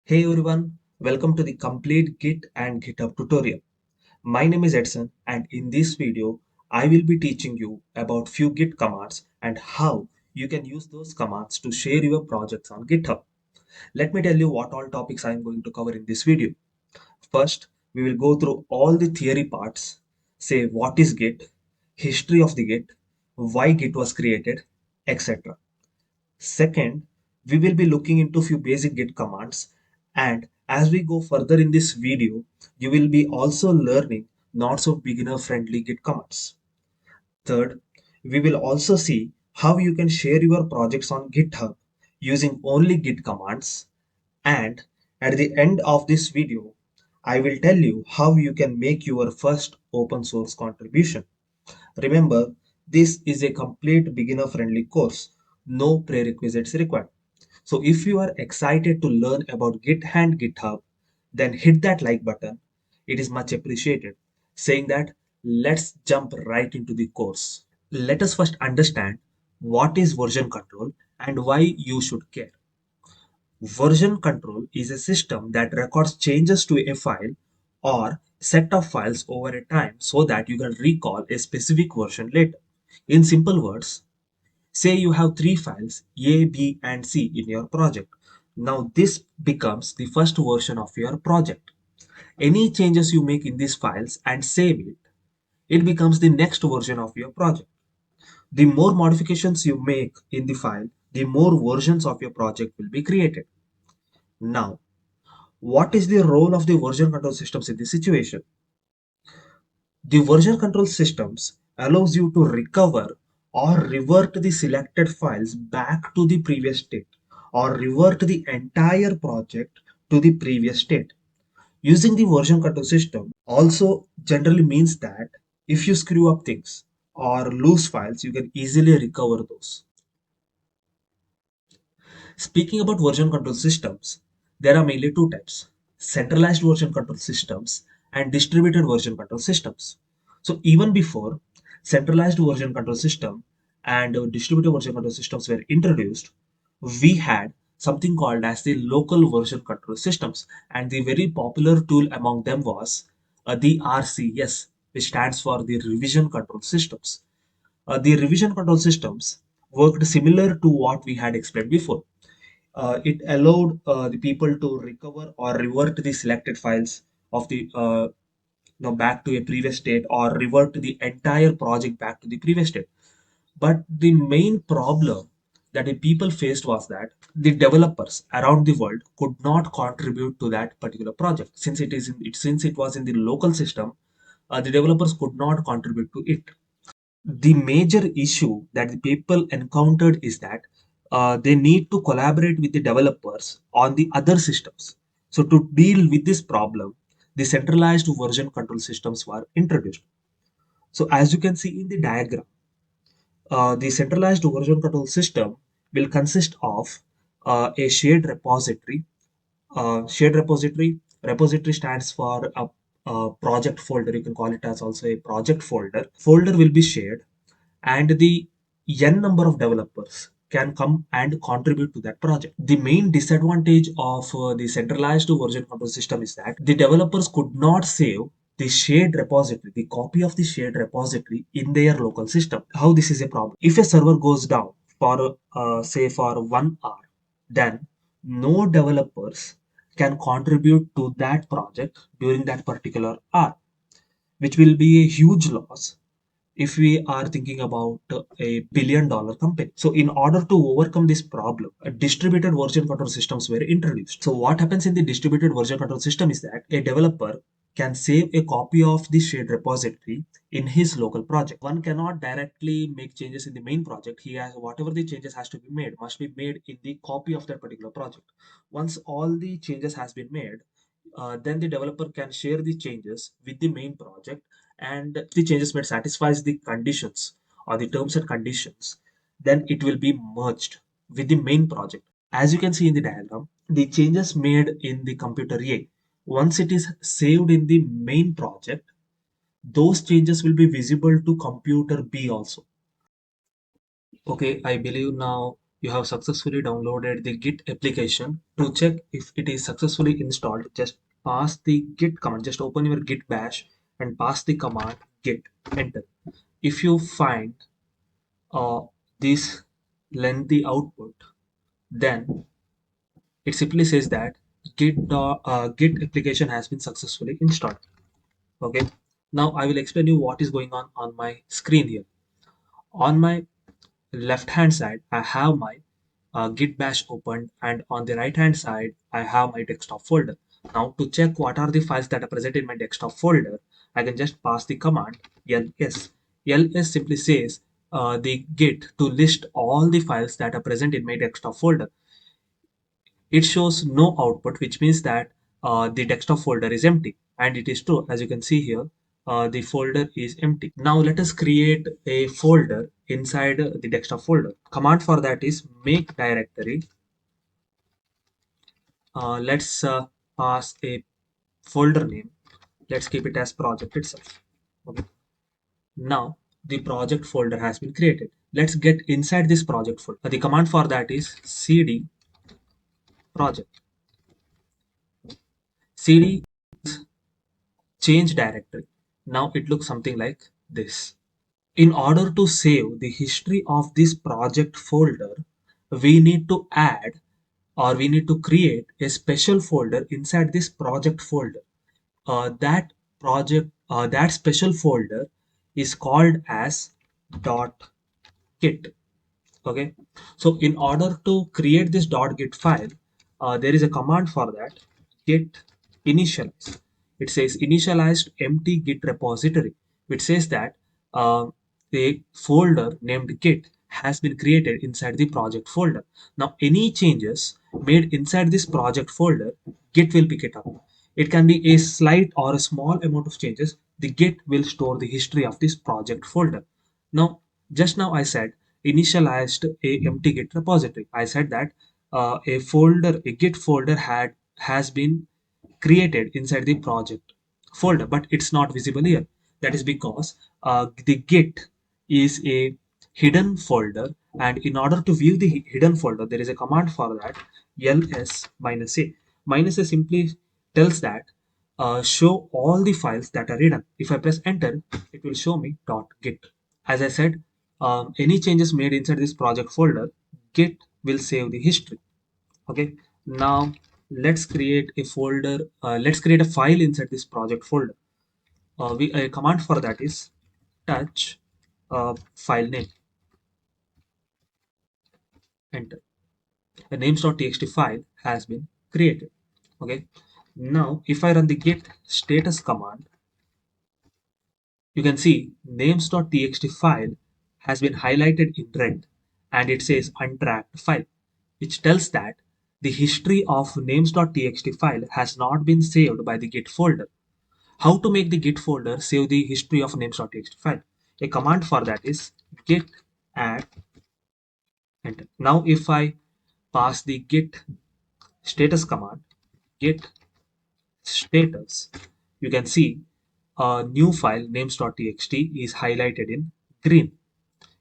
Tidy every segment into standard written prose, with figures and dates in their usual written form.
Hey everyone, welcome to the complete Git and GitHub tutorial. My name is Edson and in this video, I will be teaching you about few Git commands and how you can use those commands to share your projects on GitHub. Let me tell you what all topics I am going to cover in this video. First, we will go through all the theory parts, say what is Git, history of the Git, why Git was created, etc. Second, we will be looking into few basic Git commands, and as we go further in this video, you will be also learning not so beginner friendly Git commands. Third, we will also see how you can share your projects on GitHub using only Git commands. And at the end of this video, I will tell you how you can make your first open source contribution. Remember, this is a complete beginner friendly course. No prerequisites required. So if you are excited to learn about Git and GitHub, then hit that like button. It is much appreciated. Saying that, let's jump right into the course. Let us first understand what is version control and why you should care. Version control is a system that records changes to a file or set of files over a time so that you can recall a specific version later. In simple words, say you have three files A, B, and C in your project. Now this becomes the first version of your project. Any changes you make in these files and save it, it becomes the next version of your project. The more modifications you make in the file, the more versions of your project will be created. Now, what is the role of the version control systems in this situation? The version control systems allows you to recover or revert the selected files back to the previous state or revert the entire project to the previous state. Using the version control system also generally means that if you screw up things or lose files, you can easily recover those. Speaking about version control systems, there are mainly two types: centralized version control systems and distributed version control systems. So, even before centralized version control system and distributed version control systems were introduced, we had something called as the local version control systems, and the very popular tool among them was the RCS, which stands for the revision control systems. The revision control systems worked similar to what we had explained before. It allowed the people to recover or revert the selected files of the back to a previous state or revert the entire project back to the previous state. But the main problem that the people faced was that the developers around the world could not contribute to that particular project since since it was in the local system. The developers could not contribute to it. The major issue that the people encountered is that they need to collaborate with the developers on the other systems. So to deal with this problem, the centralized version control systems were introduced. So as you can see in the diagram, the centralized version control system will consist of a shared repository. Repository stands for a project folder. You can call it as also a project folder. Folder will be shared, and the n number of developers can come and contribute to that project. The main disadvantage of the centralized version control system is that the developers could not save the shared repository, the copy of the shared repository in their local system. How this is a problem? If a server goes down for say for 1 hour, then no developers can contribute to that project during that particular hour, which will be a huge loss if we are thinking about a $1 billion company. So in order to overcome this problem, a distributed version control systems were introduced. So what happens in the distributed version control system is that a developer can save a copy of the shared repository in his local project. One cannot directly make changes in the main project. He has whatever the changes has to be made must be made in the copy of that particular project. Once all the changes has been made, then the developer can share the changes with the main project, and if the changes made satisfies the conditions or the terms and conditions, then it will be merged with the main project. As you can see in the diagram, the changes made in the computer A, once it is saved in the main project, those changes will be visible to computer B also. Okay, I believe now you have successfully downloaded the Git application. To check if it is successfully installed, just pass the Git command. Just open your Git bash and pass the command Git. Enter. If you find uh, this lengthy output, then it simply says that Git application has been successfully installed. Okay. Now I will explain you what is going on my screen here. On my left hand side, I have my Git bash opened, and on the right hand side, I have my desktop folder. Now to check what are the files that are present in my desktop folder, I can just pass the command ls. ls simply says the git to list all the files that are present in my desktop folder. It shows no output, which means that the desktop folder is empty. And it is true, as you can see here, the folder is empty. Now let us create a folder inside the desktop folder. Command for that is make directory. Let's pass a folder name. Let's keep it as project itself. Okay. Now the project folder has been created. Let's get inside this project folder. The command for that is cd project. Cd change directory. Now it looks something like this. In order to save the history of this project folder, we need to add or we need to create a special folder inside this project folder. That special folder is called as .git. Okay, so in order to create this .git file, there is a command for that, git initialize. It says initialized empty git repository, which says that uh, a folder named git has been created inside the project folder. Now any changes made inside this project folder, git will pick it up. It can be a slight or a small amount of changes. The git will store the history of this project folder. Now, just now I said initialized a empty Git repository. I said that a Git folder has been created inside the project folder, but it's not visible here. That is because the Git is a hidden folder, and in order to view the hidden folder, there is a command for that, ls minus a. Minus a simply tells that show all the files that are hidden. If I press enter, it will show me .git. As I said, any changes made inside this project folder, Git will save the history. Okay. Now let's create a folder. Let's create a file inside this project folder. A command for that is touch file name. Enter. A names.txt file has been created. Okay. Now if I run the git status command, you can see names.txt file has been highlighted in red and it says untracked file, which tells that the history of names.txt file has not been saved by the Git folder. How to make the Git folder save the history of names.txt file? A command for that is git add enter. Now if I pass the git status command, git status, you can see a new file names.txt is highlighted in green,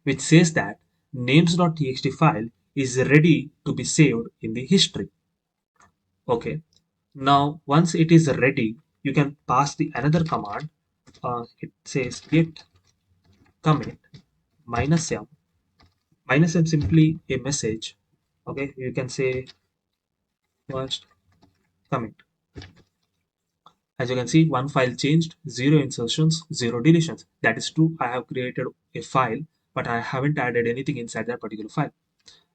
which says that names.txt file is ready to be saved in the history. Okay. Now, once it is ready, you can pass the another command. It says git commit minus m. Minus m simply a message. Okay, you can say first commit. As you can see, one file changed, zero insertions, zero deletions. That is true. I have created a file, but I haven't added anything inside that particular file.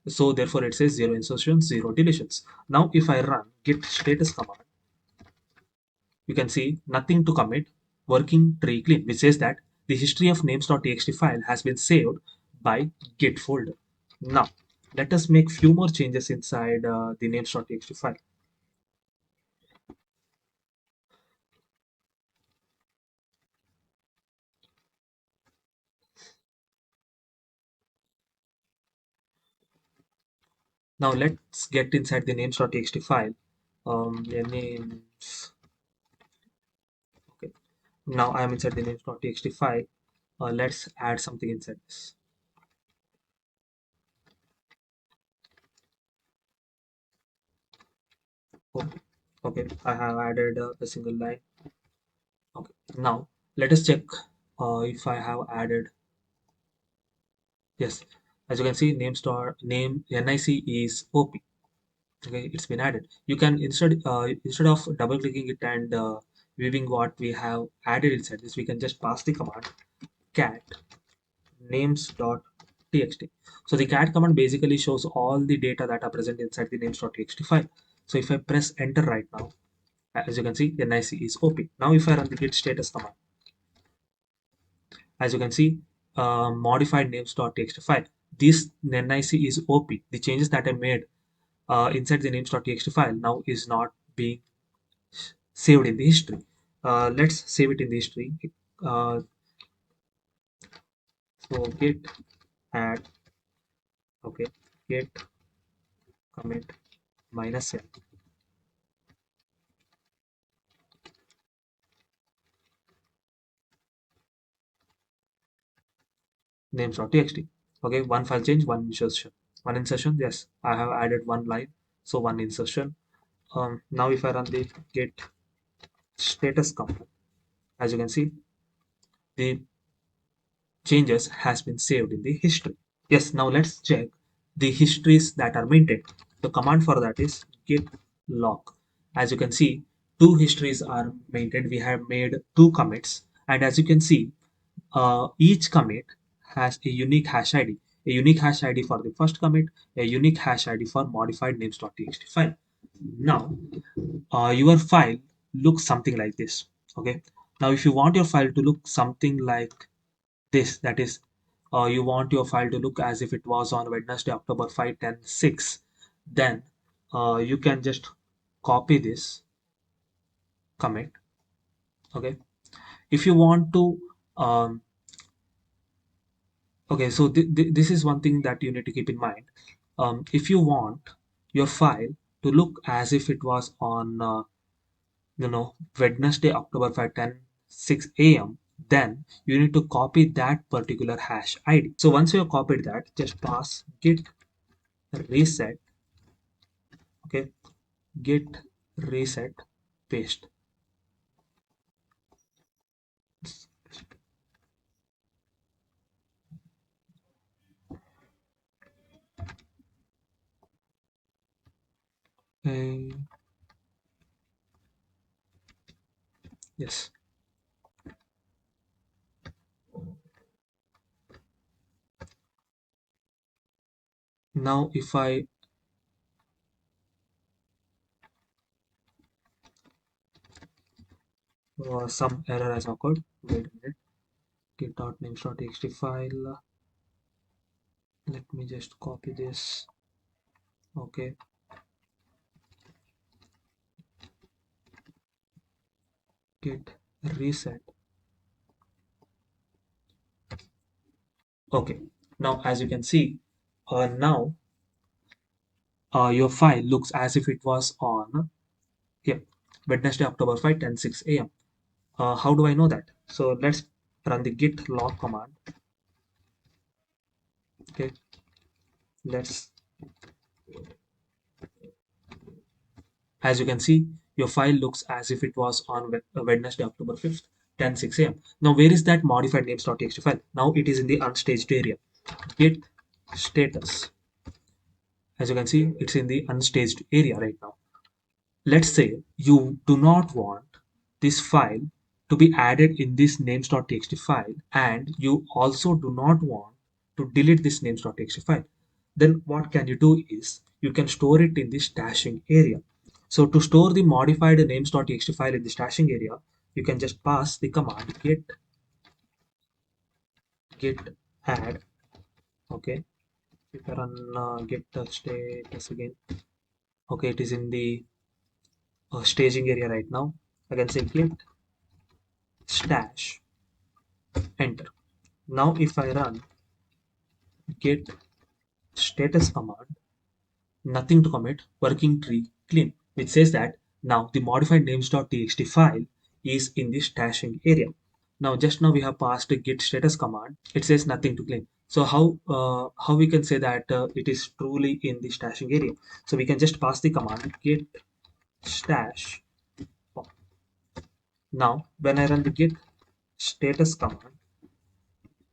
So therefore, it says zero insertions, zero deletions. Now, if I run git status command, you can see nothing to commit, working tree clean, which says that the history of names.txt file has been saved by git folder. Now, let us make few more changes inside the names.txt file. Now, let's get inside the names.txt file. Yeah, names. Okay. Now I am inside the names.txt file. Let's add something inside this. Oh, okay, I have added a single line. Okay, now let us check if I have added. Yes, as you can see, name nic is op. Okay, it's been added. You can instead of double clicking it and viewing what we have added inside this, we can just pass the command cat names.txt. So the cat command basically shows all the data that are present inside the names.txt file. So if I press enter right now, as you can see, nic is op. Now if I run the git status command, as you can see, modified names.txt file. This nic is op. The changes that I made inside the names.txt file now is not being saved in the history. Let's save it in the history. Uh, so git add, okay, git commit -n names.txt. Okay, one file change, one insertion. One insertion, yes, I have added one line, so one insertion. Now if I run the git status command, as you can see, the changes has been saved in the history. Yes, now let's check the histories that are maintained. The command for that is git log. As you can see, two histories are maintained. We have made two commits, and as you can see, each commit has a unique hash ID. A unique hash ID for the first commit, a unique hash ID for modified names.txt file. Now, your file looks something like this. Okay. Now, if you want your file to look something like this, that is, you want your file to look as if it was on Wednesday, October 5, 10, 6, then you can just copy this commit. Okay. If you want to, um, okay, so this is one thing that you need to keep in mind. If you want your file to look as if it was on, Wednesday, October 5, 10, 6 a.m., then you need to copy that particular hash ID. So once you have copied that, just pass git reset, okay, git reset paste. Uh, yes. Now if I some error has occurred, wait a minute, git.names.txt file. Let me just copy this. Okay, git reset. Okay, now as you can see, now your file looks as if it was on here Wednesday, October 5, 10, 6 a.m. How do I know that? So let's run the git log command. Okay, let's, as you can see, your file looks as if it was on Wednesday, October 5th, 10, 6 a.m. Now, where is that modified names.txt file? Now it is in the unstaged area. Git status. As you can see, it's in the unstaged area right now. Let's say you do not want this file to be added in this names.txt file, and you also do not want to delete this names.txt file. Then what can you do is you can store it in the stashing area. So to store the modified names.txt file in the stashing area, you can just pass the command git add. Okay, if I run git status again, okay, it is in the staging area right now. I can say git stash, enter. Now if I run git status command, nothing to commit, working tree clean, which says that now the modified names.txt file is in the stashing area. Now just now we have passed a git status command. It says nothing to clean. So how we can say that it is truly in the stashing area? So we can just pass the command git stash. Now, when I run the git status command,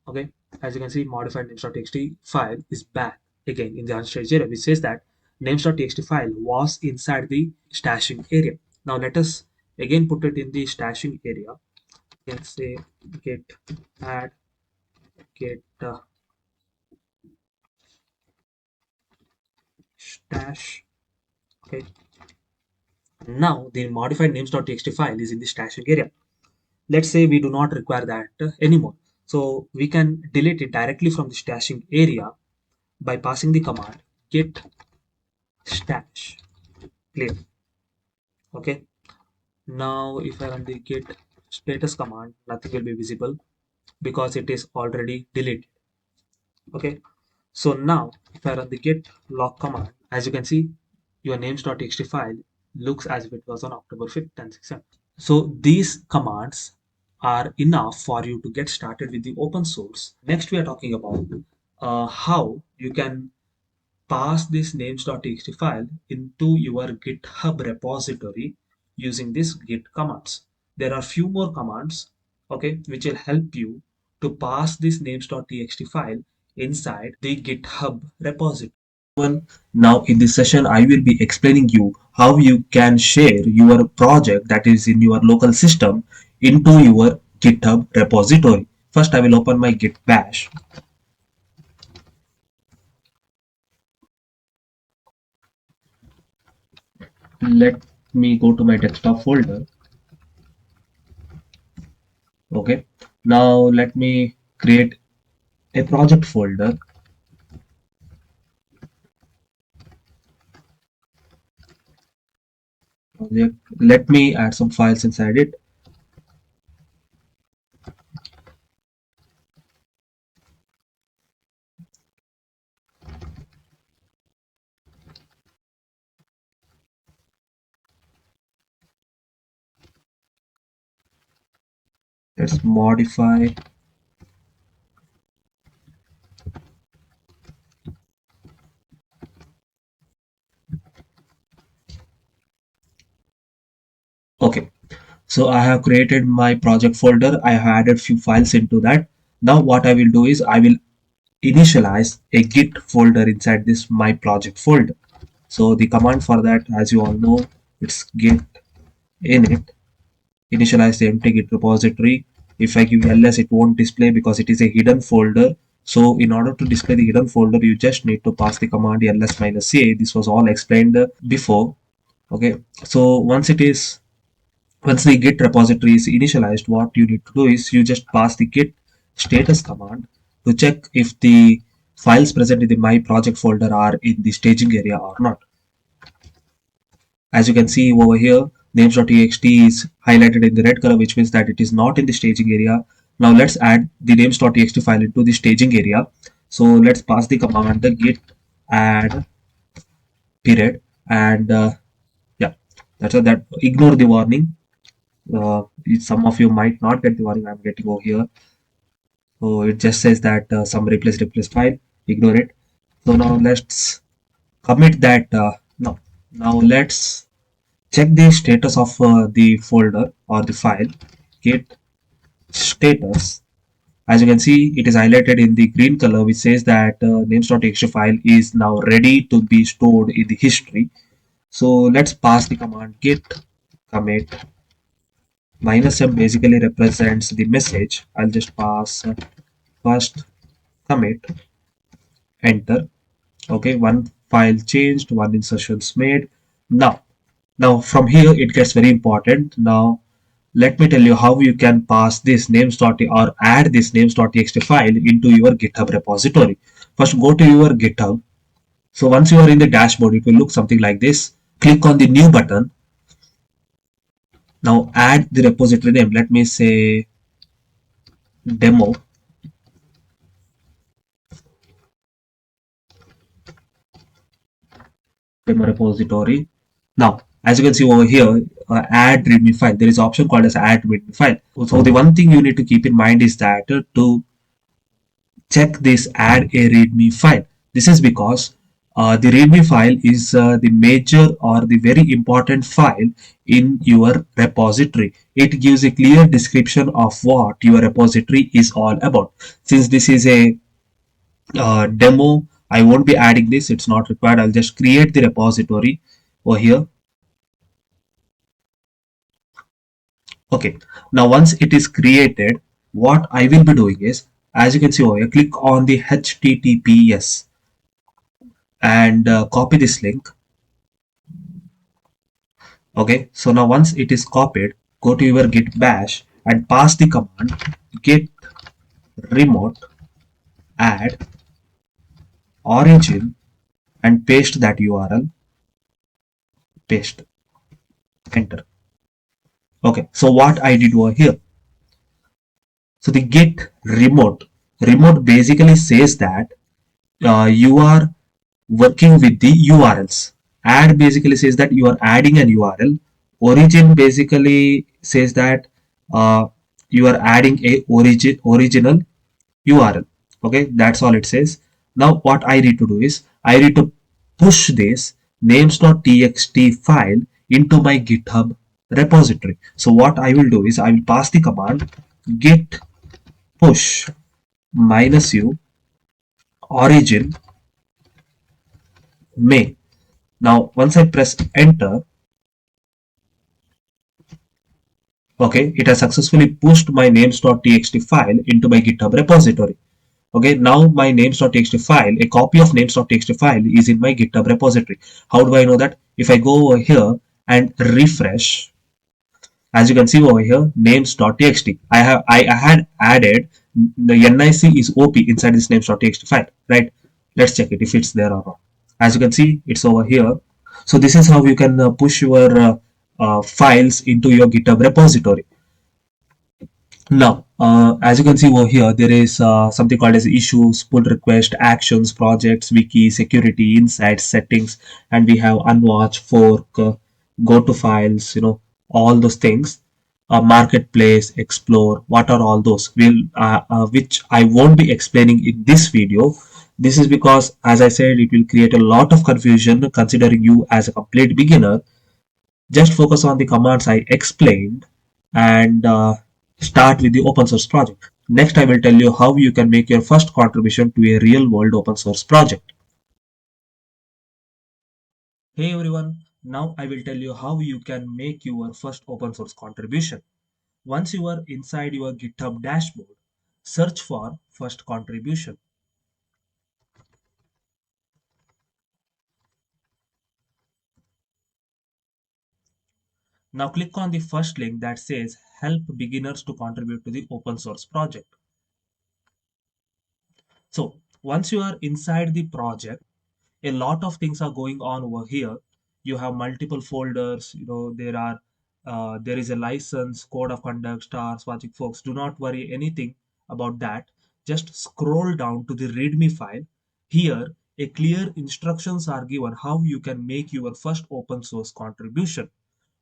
okay, as you can see, modified names.txt file is back again in the unstaged area, which says that names.txt file was inside the stashing area. Now, let us again put it in the stashing area. You can say git add git stash. Okay, now the modified names.txt file is in the stashing area. Let's say we do not require that anymore. So we can delete it directly from the stashing area by passing the command git stash clear. Okay. Now if I run the git status command, nothing will be visible because it is already deleted. Okay. So now if I run the git log command, as you can see, your names.txt file looks as if it was on October 5th and 6th. So these commands are enough for you to get started with the open source. Next, we are talking about how you can pass this names.txt file into your GitHub repository using this git commands. There are few more commands, okay, which will help you to pass this names.txt file inside the GitHub repository. Now in this session, I will be explaining you how you can share your project that is in your local system into your GitHub repository. First, I will open my Git bash. Let me go to my desktop folder. Okay. Now let me create a project folder. Let me add some files inside it. Let's modify. Okay. So I have created my project folder. I have added few files into that. Now what I will do is I will initialize a git folder inside this my project folder. So the command for that, as you all know, it's git init initialize the empty git repository. If I give ls, it won't display because it is a hidden folder. So in order to display the hidden folder, you just need to pass the command ls -a. This was all explained before. Okay, so once the git repository is initialized, what you need to do is you just pass the git status command to check if the files present in the my project folder are in the staging area or not. As you can see over here, names.txt is highlighted in the red color, which means that it is not in the staging area. Now let's add the names.txt file into the staging area. So let's pass the command the git add period, and yeah, that's that. Ignore the warning. Some of you might not get the warning I'm getting over here. So it just says that some replace file. Ignore it. So now let's commit that. No. Now let's check the status of the folder or the file. Git status. As you can see, it is highlighted in the green color, which says that names.txt file is now ready to be stored in the history. So let's pass the command git commit. -m basically represents the message. I'll just pass first commit, enter. Okay, one file changed, one insertions made. Now from here it gets very important. Now let me tell you how you can pass this names.txt or add this names.txt file into your GitHub repository. First, go to your GitHub. So once you are in the dashboard, it will look something like this. Click on the new button. Now add the repository name. Let me say demo. Demo repository. Now, as you can see over here, add readme file. There is an option called as add readme file. So the one thing you need to keep in mind is that to check this add a readme file. This is because The README file is the major or the very important file in your repository. It gives a clear description of what your repository is all about. Since this is a demo, I won't be adding this, it's not required. I'll just create the repository over here. Okay, now once it is created, what I will be doing is, as you can see over here, click on the HTTPS and copy this link. Okay, so now once it is copied, go to your git bash and pass the command git remote add origin and paste that URL, paste, enter. Okay, so what I did over here, so the git remote basically says that you are working with the URLs. Add basically says that you are adding an URL. Origin basically says that you are adding a original URL. Okay, that's all it says. Now what I need to do is I need to push this names.txt file into my GitHub repository. So what I will do is I will pass the command git push -u origin may. Now once I press enter, okay, it has successfully pushed my names.txt file into my GitHub repository. Okay, now my names.txt file, a copy of names.txt file is in my GitHub repository. How do I know that? If I go over here and refresh, as you can see over here, names.txt, I had added the nic is op inside this names.txt file, right? Let's check it if it's there or not. As you can see, it's over here. So this is how you can push your files into your GitHub repository. Now, as you can see over here, there is something called as issues, pull request, actions, projects, wiki, security, insights, settings, and we have unwatch, fork, go to files, all those things. Marketplace, explore, what are all those? Which I won't be explaining in this video. This is because, as I said, it will create a lot of confusion considering you as a complete beginner. Just focus on the commands I explained and start with the open source project. Next, I will tell you how you can make your first contribution to a real world open source project. Hey everyone, now I will tell you how you can make your first open source contribution. Once you are inside your GitHub dashboard, search for first contribution. Now click on the first link that says help beginners to contribute to the open source project. So once you are inside the project, a lot of things are going on over here. You have multiple folders. There is a license, code of conduct, stars, watching folks. Do not worry anything about that. Just scroll down to the README file. Here, a clear instructions are given how you can make your first open source contribution.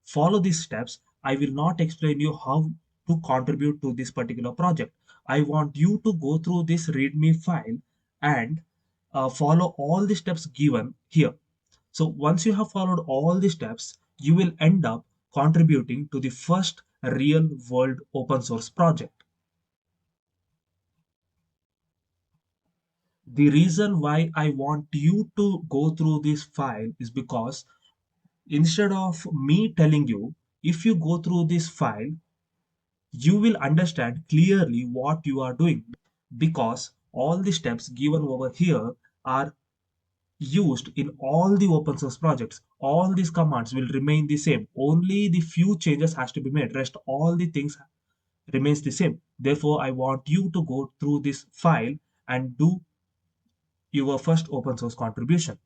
Follow these steps. I will not explain you how to contribute to this particular project. I want you to go through this README file and follow all the steps given here. So once you have followed all the steps, you will end up contributing to the first real world open source project. The reason why I want you to go through this file is because instead of me telling you, if you go through this file, you will understand clearly what you are doing, because all the steps given over here are used in all the open source projects. All these commands will remain the same, only the few changes has to be made, rest all the things remains the same. Therefore I want you to go through this file and do your first open source contribution.